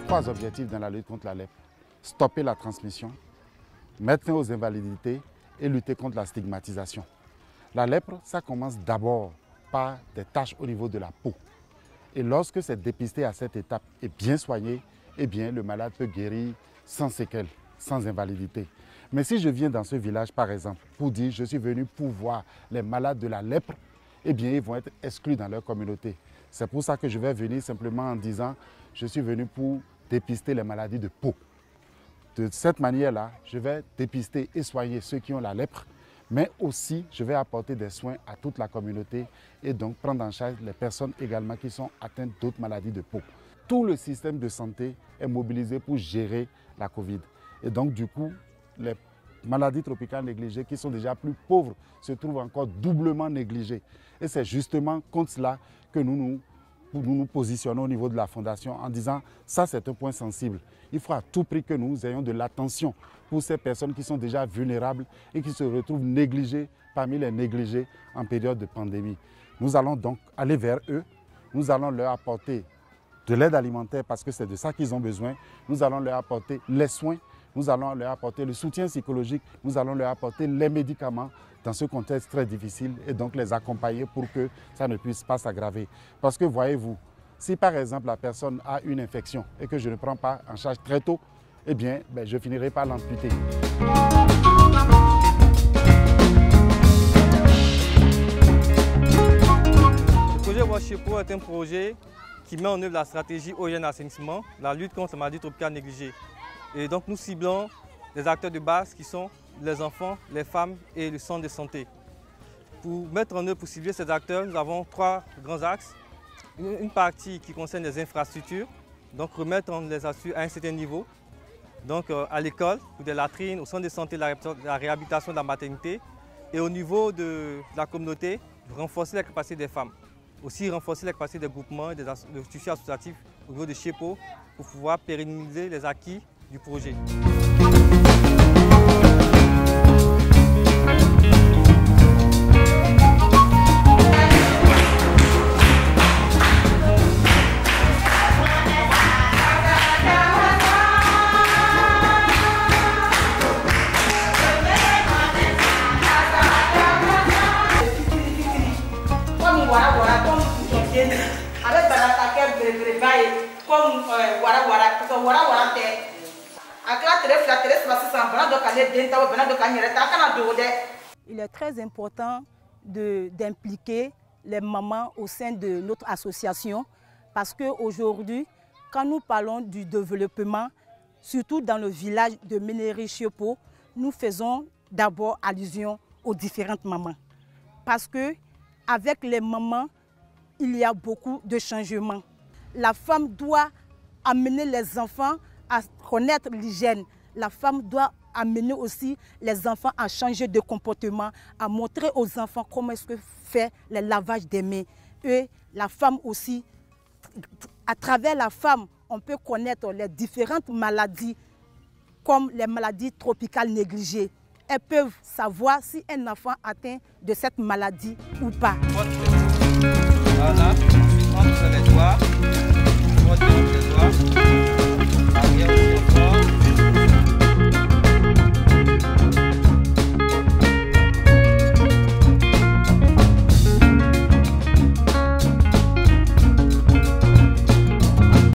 3 objectifs dans la lutte contre la lèpre. Stopper la transmission, mettre fin aux invalidités et lutter contre la stigmatisation. La lèpre, ça commence d'abord par des taches au niveau de la peau. Et lorsque c'est dépisté à cette étape et bien soigné, eh bien, le malade peut guérir sans séquelles, sans invalidité. Mais si je viens dans ce village, par exemple, pour dire je suis venu pour voir les malades de la lèpre, eh bien, ils vont être exclus dans leur communauté. C'est pour ça que je vais venir simplement en disant je suis venu pour dépister les maladies de peau. De cette manière-là, je vais dépister et soigner ceux qui ont la lèpre, mais aussi je vais apporter des soins à toute la communauté et donc prendre en charge les personnes également qui sont atteintes d'autres maladies de peau. Tout le système de santé est mobilisé pour gérer la Covid. Et donc du coup, les maladies tropicales négligées qui sont déjà plus pauvres se trouvent encore doublement négligées. Et c'est justement contre cela que nous nous positionnons au niveau de la Fondation en disant ça c'est un point sensible. Il faut à tout prix que nous ayons de l'attention pour ces personnes qui sont déjà vulnérables et qui se retrouvent négligées parmi les négligés en période de pandémie. Nous allons donc aller vers eux, nous allons leur apporter de l'aide alimentaire parce que c'est de ça qu'ils ont besoin, nous allons leur apporter les soins, nous allons leur apporter le soutien psychologique, nous allons leur apporter les médicaments dans ce contexte très difficile et donc les accompagner pour que ça ne puisse pas s'aggraver. Parce que voyez-vous, si par exemple la personne a une infection et que je ne prends pas en charge très tôt, eh bien je finirai par l'amputer. Le projet WASH-CHEPO est un projet qui met en œuvre la stratégie eau, hygiène, assainissement, la lutte contre la maladie tropicale négligée. Et donc nous ciblons les acteurs de base qui sont les enfants, les femmes et le centre de santé. Pour mettre en œuvre, pour cibler ces acteurs, nous avons 3 grands axes. Une partie qui concerne les infrastructures, donc remettre les infrastructures à un certain niveau. Donc à l'école, pour des latrines, au centre de santé, la réhabilitation de la maternité. Et au niveau de la communauté, renforcer la capacité des femmes. Aussi renforcer la capacité des groupements et des tissus associatifs au niveau de CHEPO pour pouvoir pérenniser les acquis du projet. Il est très important d'impliquer les mamans au sein de notre association parce qu'aujourd'hui, quand nous parlons du développement, surtout dans le village de Ménéry-CHEPO, nous faisons d'abord allusion aux différentes mamans. Parce qu'avec les mamans, il y a beaucoup de changements. La femme doit amener les enfants à connaître l'hygiène. La femme doit amener aussi les enfants à changer de comportement, à montrer aux enfants comment est-ce que fait le lavage des mains. Et la femme aussi, à travers la femme, on peut connaître les différentes maladies, comme les maladies tropicales négligées. Elles peuvent savoir si un enfant atteint de cette maladie ou pas. Voilà, ensuite on entre les doigts.